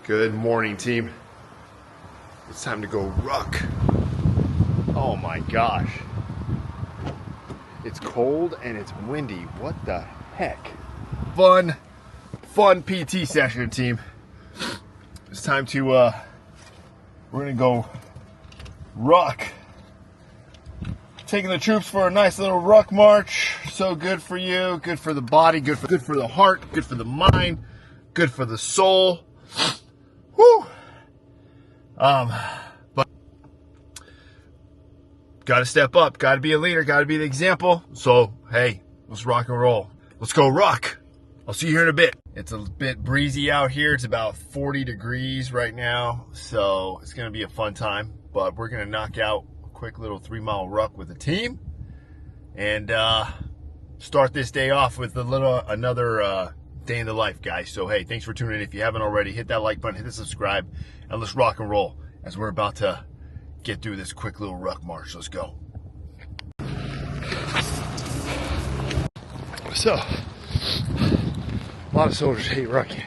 Good morning, team. It's time to go ruck. Oh my gosh. It's cold and it's windy. What the heck? Fun PT session, team. It's time to, we're gonna go ruck. Taking the troops for a nice little ruck march. So good for you, good for the body, good for the heart, good for the mind, good for the soul. Whew. But gotta step up, gotta be a leader, gotta be the example. So, hey, let's rock and roll. Let's go ruck. I'll see you here in a bit. It's a bit breezy out here. It's about 40 degrees right now. So it's gonna be a fun time, but we're gonna knock out a quick little 3-mile ruck with the team and start this day off with another day in the life, guys. So hey, thanks for tuning in. If you haven't already, hit that like button, hit the subscribe, and let's rock and roll as we're about to get through this quick little ruck march. Let's go. So, a lot of soldiers hate rucking,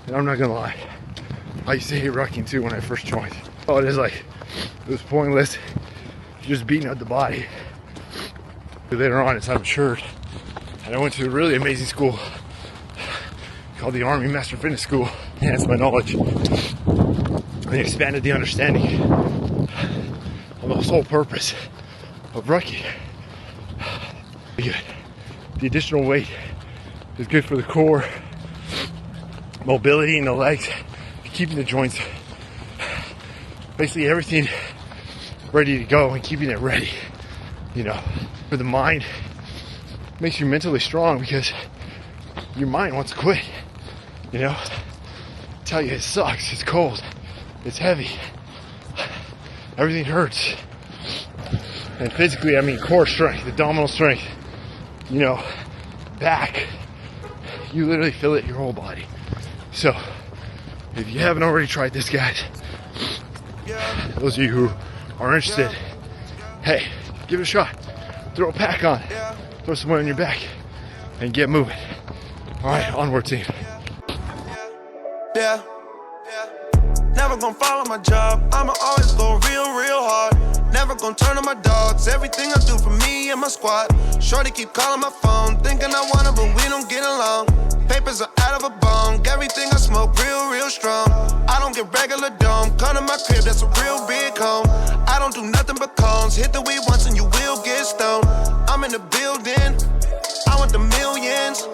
and I'm not gonna lie, I used to hate rucking too when I first joined. Oh, it was pointless. You're just beating up the body. But later on, as I matured, and I went to a really amazing school called the Army Master Fitness School, enhanced my knowledge and expanded the understanding of the sole purpose of rucking. The additional weight is good for the core, mobility in the legs, keeping the joints, basically everything ready to go and keeping it ready, for the mind. Makes you mentally strong because your mind wants to quit. Tell you it sucks, it's cold, it's heavy, everything hurts. And physically, I mean core strength, abdominal strength, back, you literally feel it in your whole body. So, if you haven't already tried this, guys, those of you who are interested, hey, give it a shot. Throw a pack on, throw some weight on your back, and get moving. All right, onward, team. Yeah, never gonna follow my job. I'ma always go real hard. Never gonna turn on my dogs. Everything I do for me and my squad. Shorty keep calling my phone, thinking I want her, but we don't get along. Papers are out of a bong. Everything I smoke real strong. I don't get regular dome. Come to my crib, that's a real big home. I don't do nothing but cones. Hit the weed once and you will get stoned. I'm in the building. I want the millions.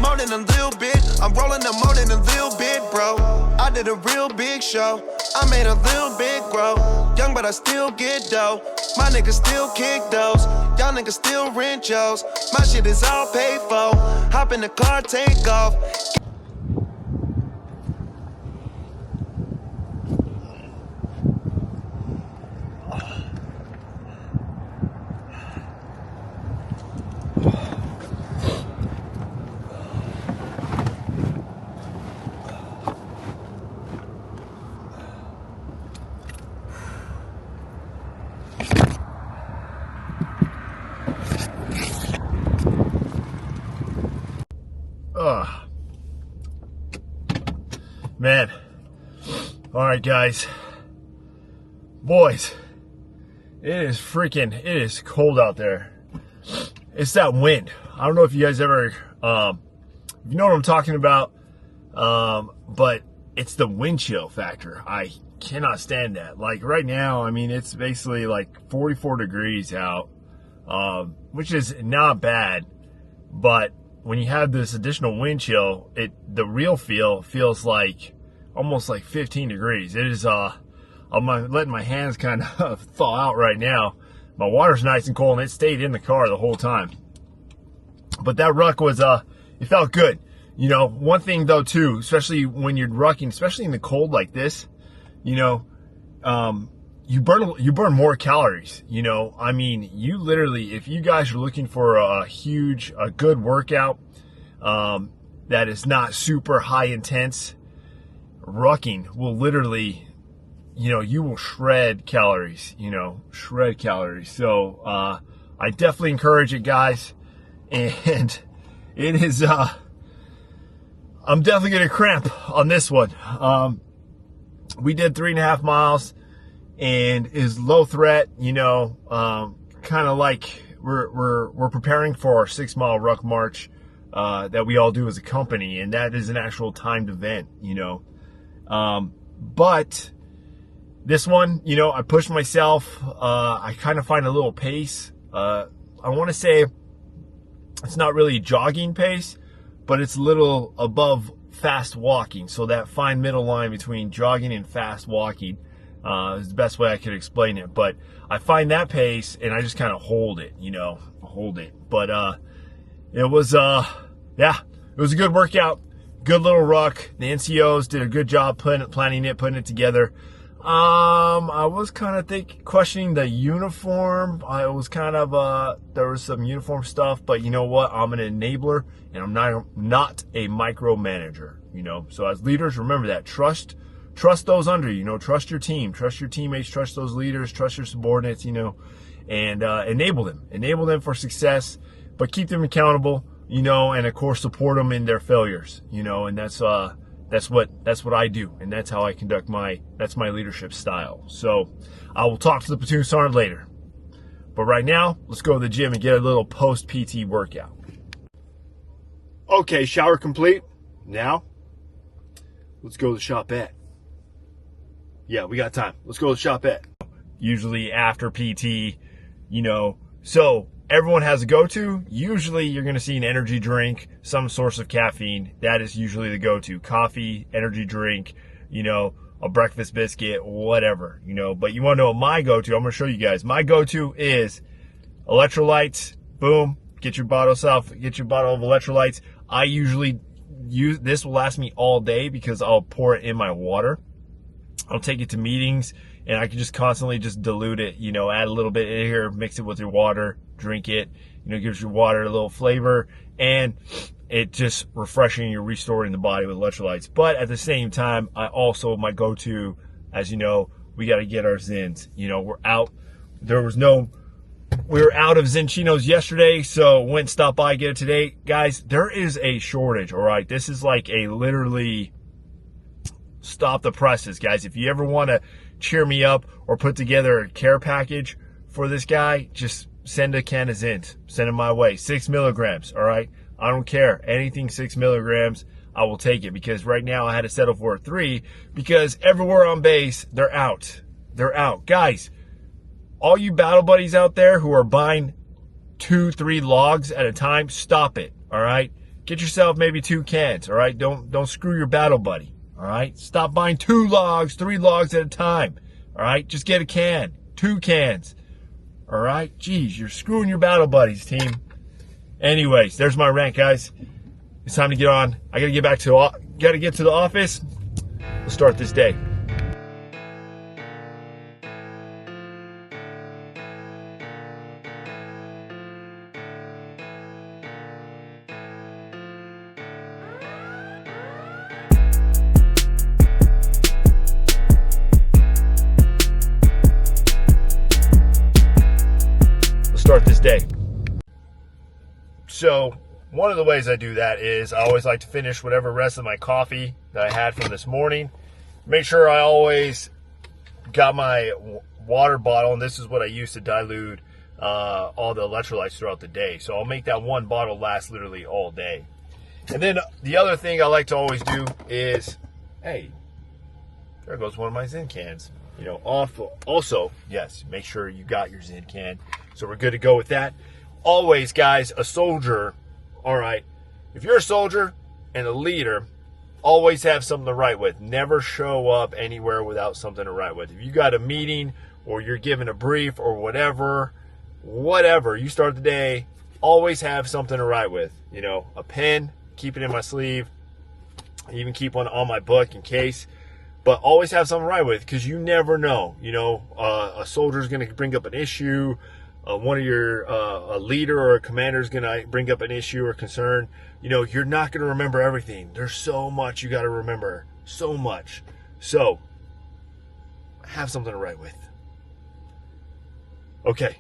More than a little bit, I'm rolling up more than a little bit, bro. I did a real big show, I made a little bit grow. Young but I still get dough, my niggas still kick those. Y'all niggas still rent yours, my shit is all paid for. Hop in the car, take off. Man. All right, guys. Boys, it is cold out there. It's that wind. I don't know if you guys ever, if you know what I'm talking about, but it's the wind chill factor. I cannot stand that. Like right now, I mean, it's basically like 44 degrees out, which is not bad, but when you have this additional wind chill, the real feels like almost like 15 degrees. It is, I'm letting my hands kind of thaw out right now. My water's nice and cold and it stayed in the car the whole time. But that ruck was, it felt good. One thing though too, especially when you're rucking, especially in the cold like this, you burn more calories. I mean, you literally, if you guys are looking for a good workout, that is not super high intense, rucking will literally, you will shred calories, So, I definitely encourage it, guys. And it is, I'm definitely going to cramp on this one. we did 3.5 miles, and is low threat, you know, kind of like we're preparing for our 6-mile ruck march that we all do as a company, and that is an actual timed event, you know. But this one, you know, I pushed myself. I kind of find a little pace. I want to say it's not really jogging pace, but it's a little above fast walking. So that fine middle line between jogging and fast walking is the best way I could explain it. But I find that pace, and I just kind of hold it, you know, hold it. But it was, yeah, it was a good workout, good little ruck. The NCOs did a good job planning it, putting it together. I was kind of questioning the uniform. I was kind of, there was some uniform stuff, but you know what? I'm an enabler, and I'm not a micromanager, you know? So as leaders, remember that. Trust those under you, you know, trust your team, trust your teammates, trust those leaders, trust your subordinates, you know, and, enable them for success, but keep them accountable, you know, and of course support them in their failures, you know, and that's what I do, and that's how I conduct that's my leadership style. So I will talk to the platoon sergeant later. But right now, let's go to the gym and get a little post-PT workout. Okay, shower complete. Now, let's go to the shopette. Yeah, we got time. Let's go to the shopette. Usually after PT, you know, so everyone has a go-to. Usually you're going to see an energy drink, some source of caffeine. That is usually the go-to. Coffee, energy drink, you know, a breakfast biscuit, whatever, you know. But you want to know what my go-to, I'm going to show you guys. My go-to is electrolytes. Boom. Get your bottle of electrolytes. I usually use, this will last me all day because I'll pour it in my water. I'll take it to meetings, and I can just constantly just dilute it, you know, add a little bit in here, mix it with your water, drink it, you know, gives your water a little flavor, and it just refreshing, you're restoring the body with electrolytes. But at the same time, I also, my go-to, as you know, we got to get our Zins. You know, we were out of Zinchinos yesterday, so went and stopped by, get it today. Guys, there is a shortage, all right? This is like a literally stop the presses, guys. If you ever want to cheer me up or put together a care package for this guy, just send a can of Zins. Send it my way. 6 milligrams, all right? I don't care. Anything 6 milligrams, I will take it, because right now I had to settle for a 3 because everywhere on base, they're out. They're out. Guys, all you battle buddies out there who are buying 2-3 logs at a time, stop it, all right? Get yourself maybe 2 cans, all right? Don't screw your battle buddy, all right? Stop buying 2 logs, 3 logs at a time, all right? Just get a can, 2 cans, all right? Geez, you're screwing your battle buddies, team. Anyways, there's my rant, guys. It's time to get on. I gotta get to the office. Let's start this day. So one of the ways I do that is I always like to finish whatever rest of my coffee that I had from this morning. Make sure I always got my water bottle, and this is what I use to dilute all the electrolytes throughout the day. So I'll make that one bottle last literally all day. And then the other thing I like to always do is, hey, there goes one of my Zin cans. You know, also, yes, make sure you got your Zin can. So we're good to go with that. Always, guys, a soldier, all right, if you're a soldier and a leader, always have something to write with. Never show up anywhere without something to write with. If you got a meeting or you're giving a brief or whatever, you start the day, always have something to write with. You know, a pen, keep it in my sleeve. I even keep one on my book in case. But always have something to write with, because you never know. You know, a soldier's going to bring up an issue. One of your, a leader or a commander is going to bring up an issue or concern. You know, you're not going to remember everything. There's so much you got to remember. So much. So, have something to write with. Okay,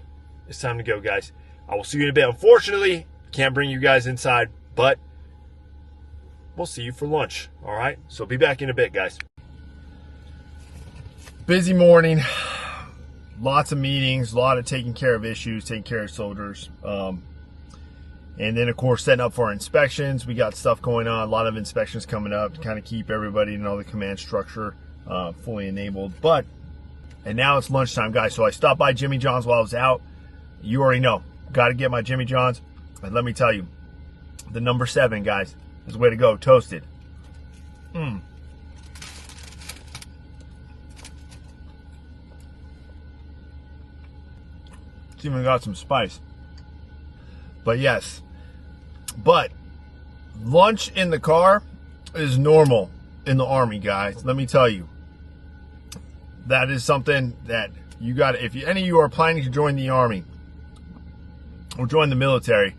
it's time to go, guys. I will see you in a bit. Unfortunately, can't bring you guys inside, but we'll see you for lunch, all right? So be back in a bit, guys. Busy morning, lots of meetings, a lot of taking care of issues, taking care of soldiers. And then, of course, setting up for our inspections. We got stuff going on, a lot of inspections coming up to kind of keep everybody and all the command structure fully enabled. And now it's lunchtime, guys. So I stopped by Jimmy John's while I was out. You already know, got to get my Jimmy John's. And let me tell you, the number 7, guys, is the way to go. Toasted. It's even got some spice. But yes, lunch in the car is normal in the Army, guys. Let me tell you, that is something that you got. If any of you are planning to join the Army or join the military,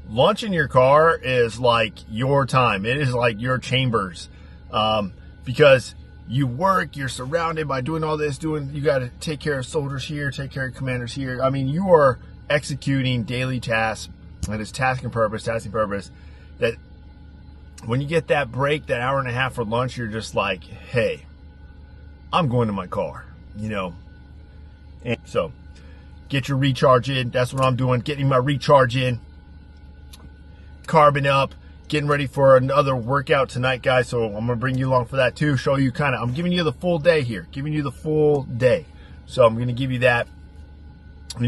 lunch in your car is like your time. It is like your chambers, because you work, you're surrounded by doing all this, you got to take care of soldiers here, take care of commanders here. I mean, you are executing daily tasks. That is tasking purpose, that when you get that break, that hour and a half for lunch, you're just like, hey, I'm going to my car, And so get your recharge in. That's what I'm doing, getting my recharge in, carbon up, getting ready for another workout tonight, guys. So I'm going to bring you along for that too, show you I'm giving you the full day here, So I'm going to give you that. We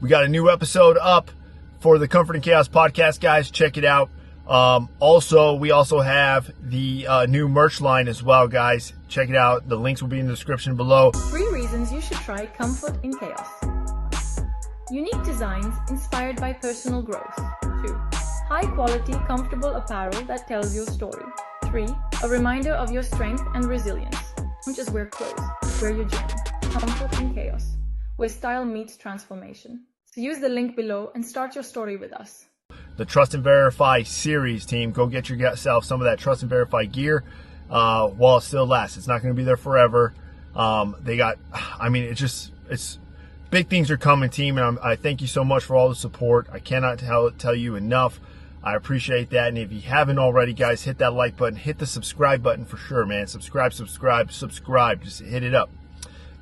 got a new episode up for the Comfort and Chaos podcast, guys. Check it out. We also have the new merch line as well, guys. Check it out. The links will be in the description below. 3 reasons you should try Comfort in Chaos. Unique designs inspired by personal growth. 2. High quality, comfortable apparel that tells your story. 3. A reminder of your strength and resilience. Which is wear clothes, wear your journey. Comfort in Chaos, where style meets transformation. So use the link below and start your story with us. The Trust and Verify series, team. Go get yourself some of that Trust and Verify gear while it still lasts. It's not going to be there forever. It's big things are coming, team, and I thank you so much for all the support. I cannot tell you enough. I appreciate that. And if you haven't already, guys, hit that like button, hit the subscribe button for sure, man. Subscribe. Just hit it up.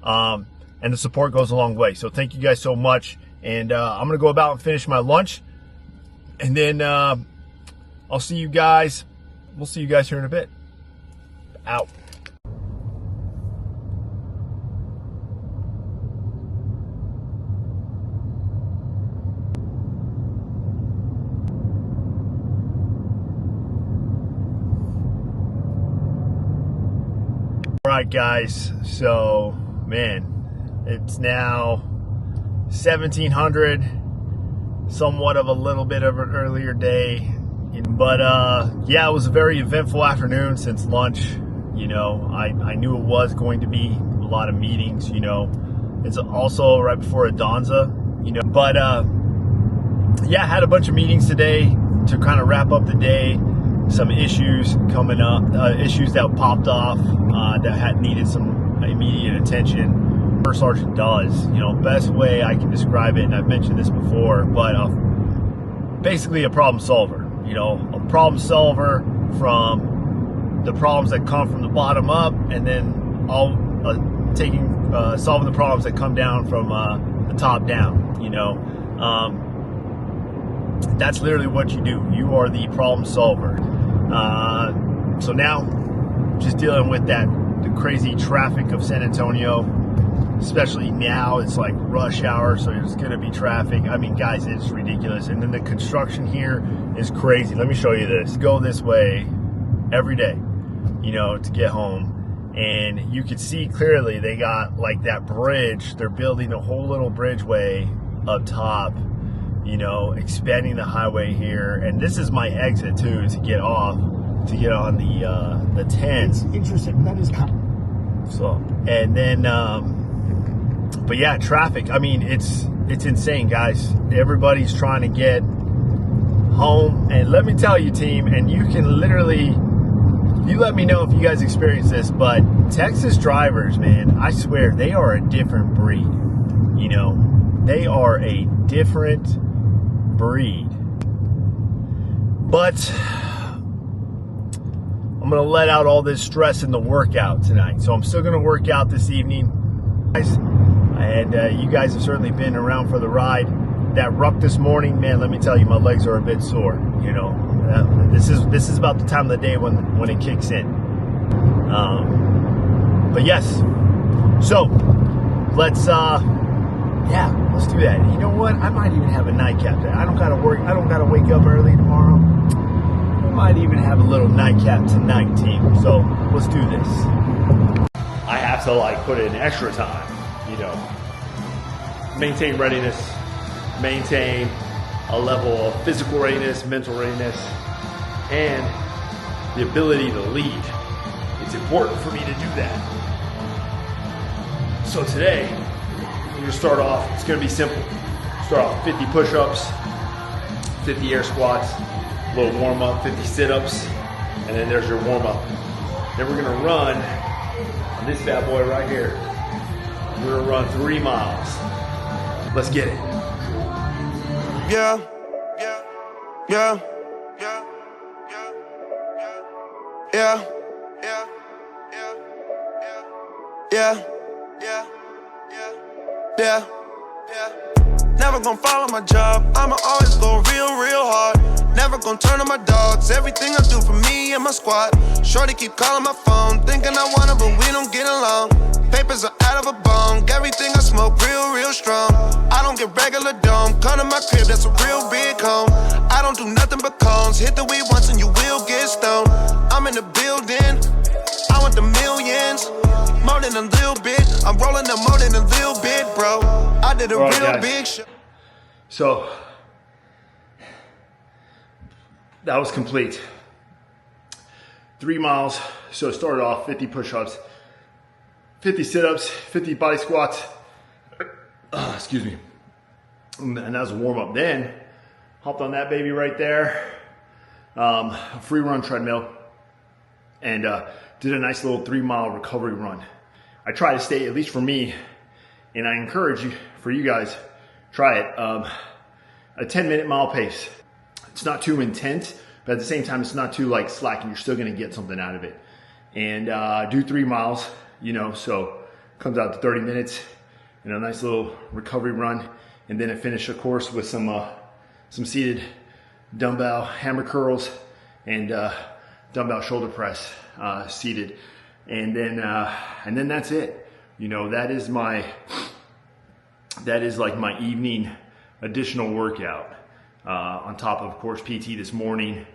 And the support goes a long way. So thank you guys so much. And I'm going to go about and finish my lunch. And then I'll see you guys. We'll see you guys here in a bit. Out. All right, guys. So, man, it's now 1700, somewhat of a little bit of an earlier day, but yeah, it was a very eventful afternoon since lunch. I knew it was going to be a lot of meetings. It's also right before Adonza, but yeah, I had a bunch of meetings today to kind of wrap up the day. Some issues coming up, issues that popped off that needed some immediate attention. First sergeant does, best way I can describe it, and I've mentioned this before, but basically a problem solver, a problem solver from the problems that come from the bottom up, and then solving the problems that come down from the top down. That's literally what you do. You are the problem solver. So now, just dealing with the crazy traffic of San Antonio. Especially now, it's like rush hour, so there's going to be traffic. I mean, guys, it's ridiculous. And then the construction here is crazy. Let me show you this. Go this way every day, to get home. And you can see clearly they got like that bridge. They're building a whole little bridgeway up top, expanding the highway here. And this is my exit, too, to get on the 10. It's interesting. That is so, and then, but yeah, traffic. I mean, it's insane, guys. Everybody's trying to get home. And let me tell you, team, and you can literally, you let me know if you guys experience this, but Texas drivers, man, I swear, they are a different breed. They are a different breed. But I'm going to let out all this stress in the workout tonight. So I'm still going to work out this evening. And you guys have certainly been around for the ride. That ruck this morning, man, let me tell you, my legs are a bit sore. You know, this is about the time of the day when it kicks in. But yes, so let's do that. And you know what? I might even have a nightcap today. I don't gotta work. I don't gotta wake up early tomorrow. I might even have a little nightcap tonight, team. So let's do this. I have to like put in extra time, you know, maintain readiness, maintain a level of physical readiness, mental readiness, and the ability to lead. It's important for me to do that. So today, we're gonna start off, it's gonna be simple. Start off 50 push-ups, 50 air squats, a little warm-up, 50 sit-ups, and then there's your warm-up. Then we're gonna run on this bad boy right here. We're gonna run 3 miles. Let's get it. Yeah, yeah, yeah, yeah, yeah, yeah, yeah, yeah, yeah, yeah, yeah, yeah. Never gonna follow my job, I'ma always go real hard. Never gonna turn on my dogs, everything I do for me and my squad. Shorty keep calling my phone, thinking I want her, but we don't get along. Papers are out of a bong, everything I smoke real strong. I don't get regular dome, come to my crib, that's a real big home. I don't do nothing but cones, hit the weed once and you will get stoned. I'm in the building, I want the millions, more than a little bit. I'm rolling up more than a little bit, bro. I did a real big shit. So that was complete. 3 miles. So it started off 50 push-ups, 50 sit-ups, 50 body squats. Excuse me. And that was a warm-up. Then hopped on that baby right there. A free run treadmill, and did a nice little 3 mile recovery run. I try to stay, at least for me, and I encourage you, for you guys, try it. A 10-minute mile pace. It's not too intense, but at the same time, it's not too like slack, and you're still gonna get something out of it. And do 3 miles, you know, so comes out to 30 minutes, and a nice little recovery run, and then I finish, of course, with some seated dumbbell hammer curls and dumbbell shoulder press seated, and then that's it. You know, that is like my evening additional workout on top of course PT this morning,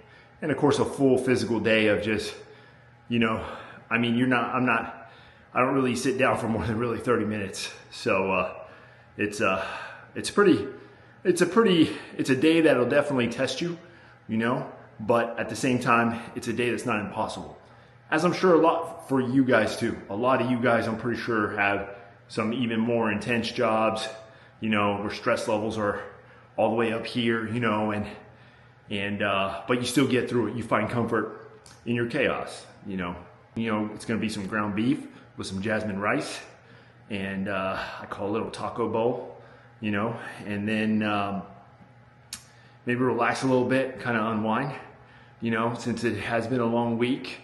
and of course a full physical day of just, you know, I mean, I don't really sit down for more than really 30 minutes. So it's a day that'll definitely test you, you know, but at the same time, it's a day that's not impossible. As I'm sure a lot for you guys too. A lot of you guys, I'm pretty sure, have some even more intense jobs, you know, where stress levels are all the way up here, you know, but you still get through it. You find comfort in your chaos, you know. It's gonna be some ground beef with some jasmine rice, and I call a little taco bowl, you know, and then maybe relax a little bit, kind of unwind, you know, since it has been a long week.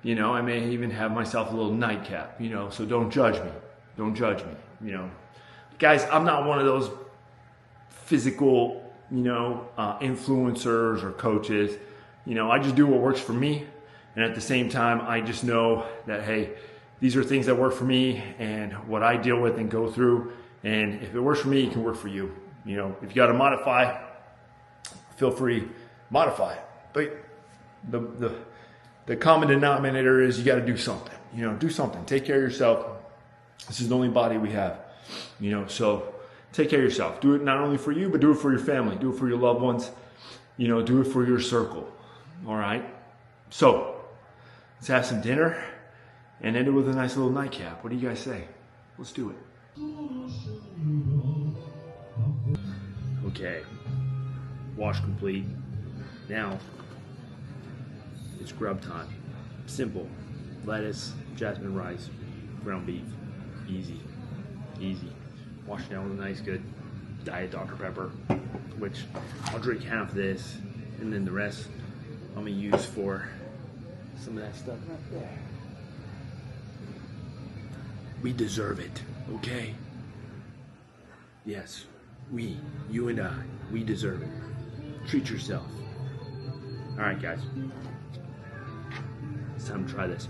You know, I may even have myself a little nightcap, you know, so don't judge me. Don't judge me, you know. Guys, I'm not one of those physical, you know, influencers or coaches. You know, I just do what works for me. And at the same time, I just know that, hey, these are things that work for me and what I deal with and go through. And if it works for me, it can work for you. You know, if you got to modify, feel free, modify. But the common denominator is you got to do something. You know, do something. Take care of yourself. This is the only body we have. You know, so take care of yourself. Do it not only for you, but do it for your family. Do it for your loved ones. You know, do it for your circle. All right? So, let's have some dinner and end it with a nice little nightcap. What do you guys say? Let's do it. Okay. Wash complete. Now, it's grub time. Simple. Lettuce, jasmine rice, ground beef. Easy. Easy. Wash it down with a nice good Diet Dr. Pepper, which I'll drink half this, and then the rest I'm gonna use for some of that stuff right there. We deserve it. Okay. Yes, you and I, we deserve it. Treat yourself. All right, guys. It's time to try this.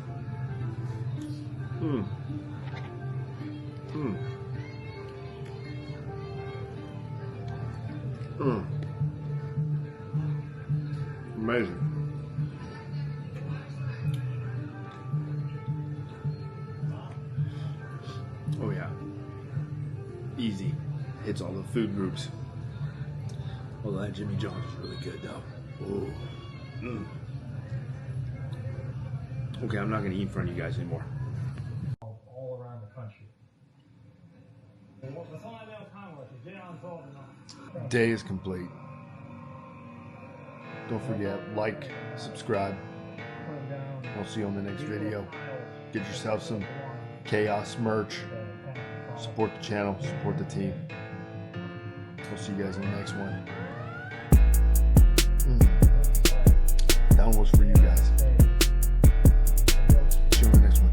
Amazing. Oh yeah. Easy. Hits all the food groups. Well, that Jimmy John's is really good though. Ooh. Okay, I'm not gonna eat in front of you guys anymore. All around the country. Day is complete. Don't forget, like, subscribe. I'll see you on the next video. Get yourself some Chaos merch. Support the channel, support the team. I'll see you guys in the next one. That one was for you guys. See you on the next one.